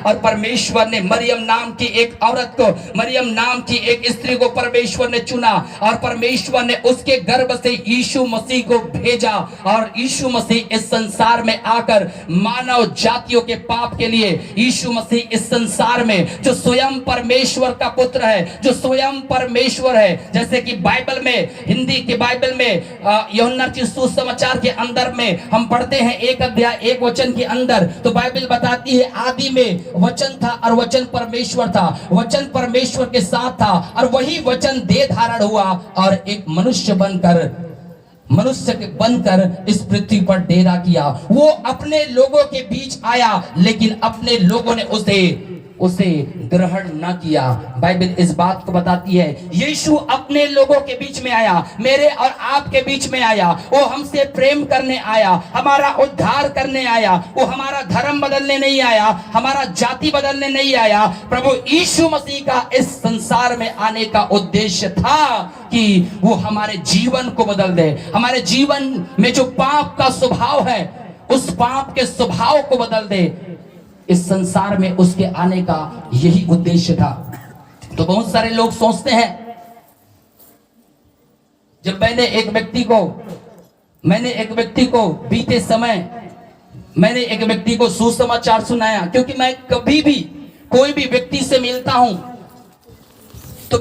और परमेश्वर ने मरियम नाम की एक औरत को, मरियम नाम की एक स्त्री को परमेश्वर ने चुना और परमेश्वर ने उसके गर्भ से यीशु मसीह को भेजा और यीशु मसीह इस संसार में आकर मानव जातियों के पाप के लिए यीशु मसीह इस संसार में जो स्वयं परमेश्वर का पुत्र है, जो स्वयं परमेश्वर है, जैसे कि बाइबल में, हिंदी के बाइबल में यूहन्ना के सुसमाचार के अंदर में हम पढ़ते हैं 1 अध्याय 1 वचन के अंदर, तो बाइबल बताती है आदि में वचन था और वचन परमेश्वर था, वचन परमेश्वर के साथ था और वही वचन देह धारण हुआ और एक मनुष्य बनकर इस पृथ्वी पर डेरा किया। वो अपने लोगों के बीच आया लेकिन अपने लोगों ने उसे ग्रहण न किया। बाइबल इस बात को बताती है यीशु अपने लोगों के बीच में आया, मेरे और आपके बीच में आया। वो हमसे प्रेम करने आया, हमारा उद्धार करने आया। वो हमारा धर्म बदलने नहीं आया, हमारा जाति बदलने नहीं आया। प्रभु यीशु मसीह का इस संसार में आने का उद्देश्य था कि वो हमारे जीवन को बदल दे, हमारे जीवन में जो पाप का स्वभाव है उस पाप के स्वभाव को बदल दे। इस संसार में उसके आने का यही उद्देश्य था। तो बहुत सारे लोग सोचते हैं, जब मैंने एक व्यक्ति को बीते समय मैंने एक व्यक्ति को सुसमाचार सुनाया, क्योंकि मैं कभी भी कोई भी व्यक्ति से मिलता हूं तो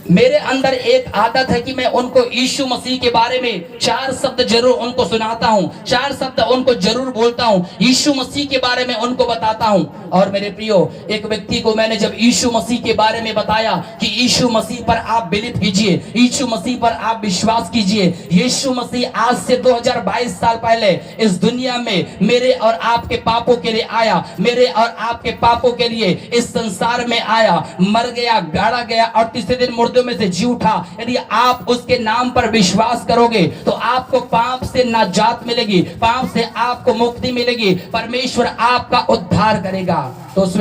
मेरे अंदर एक आदत है कि मैं उनको यीशु मसीह के बारे में 4 शब्द जरूर उनको सुनाता हूं, 4 शब्द उनको जरूर बोलता हूं, यीशु मसीह के बारे में उनको बताता हूं। और मेरे प्रियो, एक व्यक्ति को मैंने जब यीशु मसीह के बारे में बताया कि यीशु मसीह पर आप बिलीव कीजिए, यीशु मसीह पर आप विश्वास कीजिए, यीशु मसीह आज से 2022 साल पहले इस दुनिया में मेरे और आपके पापों के लिए आया, मेरे और आपके पापों के लिए इस संसार में आया, मर गया, गाड़ा गया और तीसरे दिन मुर्दों में से जी उठा। यदि आप उसके नाम पर विश्वास करोगे तो आपको पाप से नाजात मिलेगी, पाप से आपको मुक्ति मिलेगी, परमेश्वर आपका उद्धार करेगा। तो उस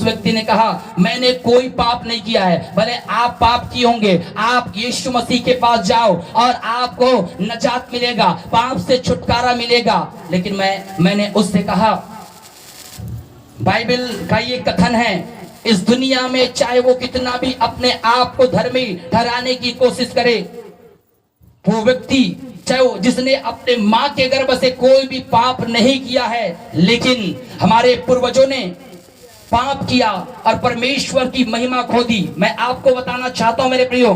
व्यक्ति ने कहा मैंने कोई पाप नहीं किया है। भले आप पाप किए होंगे, आप यीशु मसीह के पास जाओ और आपको नजात मिलेगा, पाप से छुटकारा मिलेगा। लेकिन मैंने उससे कहा, बाइबल का ये कथन है, इस दुनिया में चाहे वो कितना भी अपने आप को धर्मी ठहराने की कोशिश करे, वो व्यक्ति चाहे वो जिसने अपने मां के गर्भ से कोई भी पाप नहीं किया है, लेकिन हमारे पूर्वजों ने पाप किया और परमेश्वर की महिमा खो दी। मैं आपको बताना चाहता हूं मेरे प्रियो,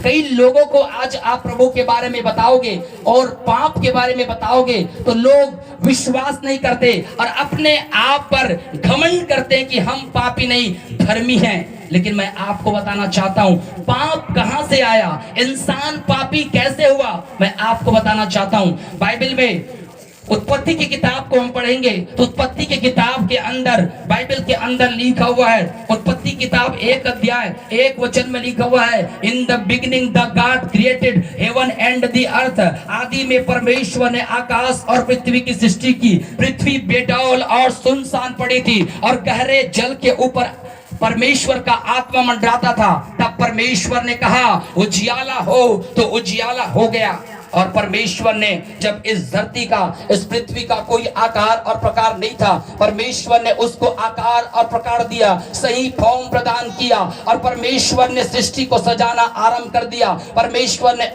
कई लोगों को आज आप प्रभु के बारे में बताओगे और पाप के बारे में बताओगे तो लोग विश्वास नहीं करते और अपने आप पर घमंड करते हैं कि हम पापी नहीं धर्मी हैं। लेकिन मैं आपको बताना चाहता हूं पाप कहां से आया, इंसान पापी कैसे हुआ, मैं आपको बताना चाहता हूं। बाइबल में उत्पत्ति की किताब को हम पढ़ेंगे तो उत्पत्ति की किताब के अंदर, बाइबल के अंदर लिखा हुआ है, उत्पत्ति किताब 1 अध्याय 1 वचन में लिखा हुआ है, in the beginning the God created heaven and the earth. आदि में परमेश्वर ने आकाश और पृथ्वी की सृष्टि की। पृथ्वी बेडौल और सुनसान पड़ी थी और गहरे जल के ऊपर परमेश्वर का आत्मा मंडराता था। तब परमेश्वर ने कहा उजियाला हो, तो उजियाला हो गया। और परमेश्वर ने जब इस धरती का, इस पृथ्वी का कोई आकार और प्रकार नहीं था, परमेश्वर ने उसको आकार और प्रकार दिया, सही फॉर्म प्रदान किया और परमेश्वर ने सृष्टि को सजाना आरंभ कर दिया। परमेश्वर ने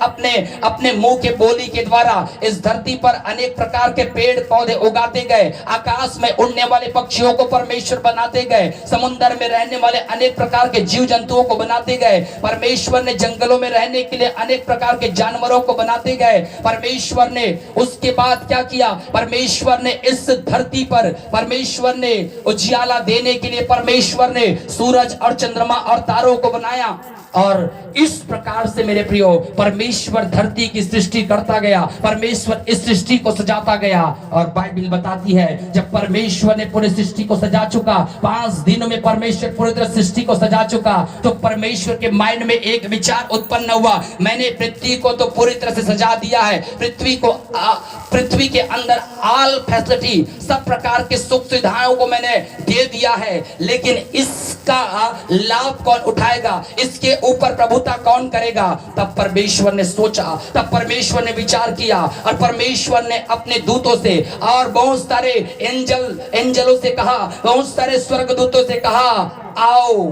अपने मुंह के बोली के द्वारा इस धरती पर अनेक प्रकार के पेड़ पौधे उगाते गए, आकाश में उड़ने वाले पक्षियों को परमेश्वर बनाते गए, समुद्र में रहने वाले अनेक प्रकार के जीव जंतुओं को बनाते गए, परमेश्वर ने जंगलों में रहने के लिए अनेक प्रकार के जानवरों को बनाते गए। परमेश्वर ने उसके बाद क्या किया, परमेश्वर ने इस धरती पर परमेश्वर ने उजियाला देने के लिए परमेश्वर ने सूरज और चंद्रमा और तारों को बनाया। और इस प्रकार से मेरे प्रियो परमेश्वर धरती की सृष्टि करता गया, परमेश्वर इस सृष्टि को सजाता गया। और बाइबल बताती है जब परमेश्वर ने पूरी सृष्टि को सजा चुका, 5 दिनों में परमेश्वर पूरी तरह सृष्टि को सजा चुका, तो परमेश्वर के माइंड में एक विचार उत्पन्न हुआ, मैंने पृथ्वी को तो पूरी तरह से सजा बढ़ा दिया है, पृथ्वी के अंदर ऑल फैसिलिटी, सब प्रकार के सुख सुविधाओं को मैंने दे दिया है, लेकिन इसका लाभ कौन उठाएगा, इसके ऊपर प्रभुता कौन करेगा। तब परमेश्वर ने सोचा, तब परमेश्वर ने विचार किया और परमेश्वर ने अपने दूतों से और बहुत सारे एंजलों से कहा, बहुत सारे स्वर्गदूतों से कहा, आओ।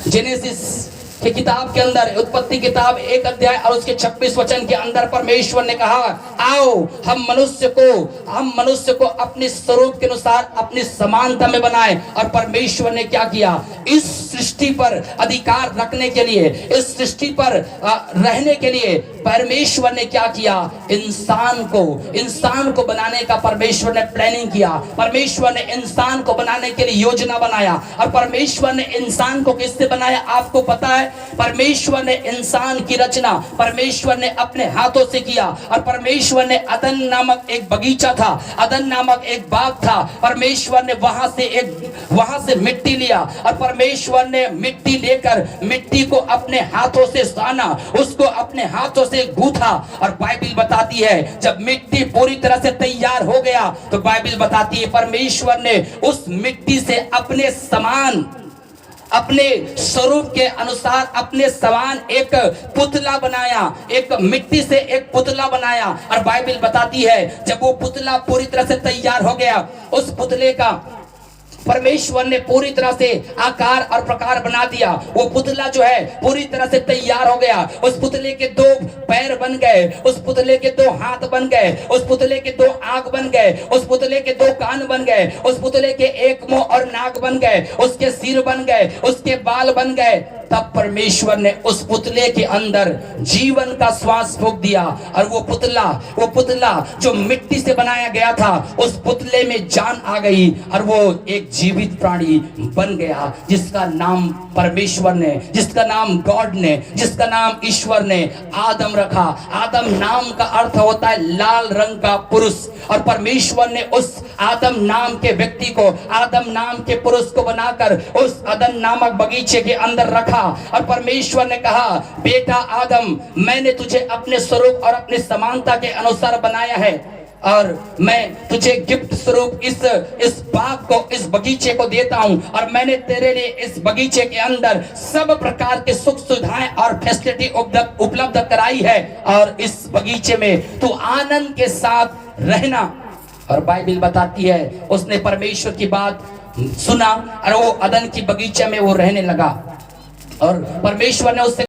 जेनेसिस की किताब के अंदर, उत्पत्ति किताब 1 अध्याय और उसके 26 वचन के अंदर परमेश्वर ने कहा, आओ हम मनुष्य को अपने स्वरूप के अनुसार अपनी समानता में बनाए। और परमेश्वर ने क्या किया, इस सृष्टि पर अधिकार रखने के लिए, इस सृष्टि पर रहने के लिए परमेश्वर ने क्या किया, इंसान को बनाने का परमेश्वर ने प्लानिंग किया। परमेश्वर ने इंसान को बनाने के लिए योजना बनाया। और परमेश्वर ने इंसान को किससे बनाया आपको पता है। परमेश्वर ने इंसान की रचना परमेश्वर ने अपने हाथों से किया। और परमेश्वर ने अदन नामक एक बगीचा था, अदन नामक एक बाग था। परमेश्वर ने वहां से मिट्टी लिया और परमेश्वर ने मिट्टी लेकर मिट्टी को अपने हाथों से साना, उसको अपने हाथों से गूथा। और बाइबल बताती है जब मिट्टी पूरी तरह से तैयार हो गया तो बाइबल बताती है परमेश्वर ने उस मिट्टी से अपने समान, अपने स्वरूप के अनुसार अपने समान एक पुतला बनाया, एक मिट्टी से एक पुतला बनाया। और बाइबल बताती है जब वो पुतला पूरी तरह से तैयार हो गया, उस पुतले का परमेश्वर ने पूरी तरह से आकार और प्रकार बना दिया। वो पुतला जो है पूरी तरह से तैयार हो गया। उस पुतले के 2 पैर बन गए, उस पुतले के 2 हाथ बन गए, उस पुतले के 2 आंख बन गए, उस पुतले के 2 कान बन गए, उस पुतले के 1 मुंह और नाक बन गए, उसके सिर बन गए, उसके बाल बन गए। तब परमेश्वर ने उस पुतले के अंदर जीवन का श्वास फूंक दिया। और वो पुतला जो मिट्टी से बनाया गया था, उस पुतले में जान आ गई और वो एक जीवित प्राणी बन गया, जिसका नाम परमेश्वर ने, जिसका नाम गॉड ने, जिसका नाम ईश्वर ने आदम रखा। आदम नाम का अर्थ होता है लाल रंग का पुरुष। और परमेश्वर ने उस आदम नाम के व्यक्ति को, आदम नाम के पुरुष को बनाकर उस अदन नामक बगीचे के अंदर रखा। और परमेश्वर ने कहा, बेटा आदम, मैंने तुझे अपने स्वरूप और अपनी समानता के अनुसार बनाया है और मैं तुझे गिफ्ट स्वरूप इस बाग को, इस बगीचे को देता हूं। और मैंने तेरे लिए इस बगीचे के अंदर सब प्रकार के सुख सुविधाएं और फैसिलिटी उपलब्ध कराई है और इस बगीचे में तू आनंद के साथ रहना। और बाइबल बताती है उसने परमेश्वर की बात सुना और वो अदन की बगीचे में वो रहने लगा। और परमेश्वर ने उससे